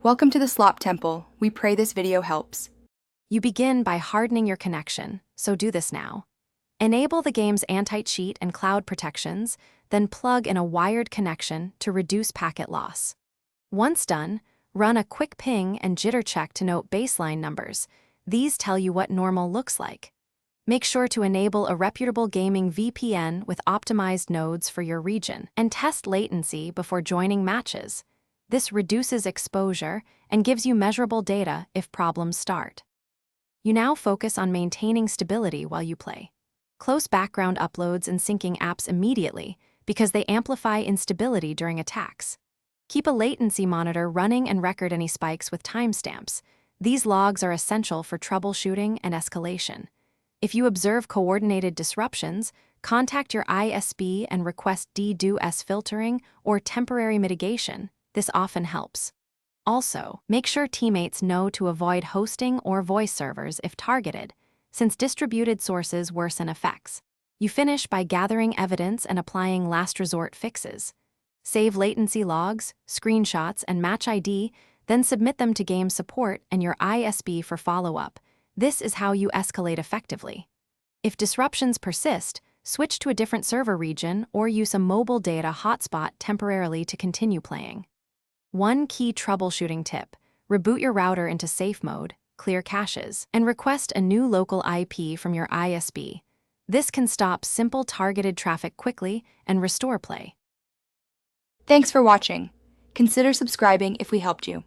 Welcome to the Slop Temple. We pray this video helps. You begin by hardening your connection, so do this now. Enable the game's anti-cheat and cloud protections, then plug in a wired connection to reduce packet loss. Once done, run a quick ping and jitter check to note baseline numbers. These tell you what normal looks like. Make sure to enable a reputable gaming VPN with optimized nodes for your region, and test latency before joining matches. This reduces exposure and gives you measurable data if problems start. You now focus on maintaining stability while you play. Close background uploads and syncing apps immediately because they amplify instability during attacks. Keep a latency monitor running and record any spikes with timestamps. These logs are essential for troubleshooting and escalation. If you observe coordinated disruptions, contact your ISP and request Ddos filtering or temporary mitigation. This often helps. Also, make sure teammates know to avoid hosting or voice servers if targeted, since distributed sources worsen effects. You finish by gathering evidence and applying last resort fixes. Save latency logs, screenshots, and match ID, then submit them to game support and your ISP for follow-up. This is how you escalate effectively. If disruptions persist, switch to a different server region or use a mobile data hotspot temporarily to continue playing. One key troubleshooting tip: reboot your router into safe mode, clear caches, and request a new local IP from your ISP. This can stop simple targeted traffic quickly and restore play. Thanks for watching. Consider subscribing if we helped you.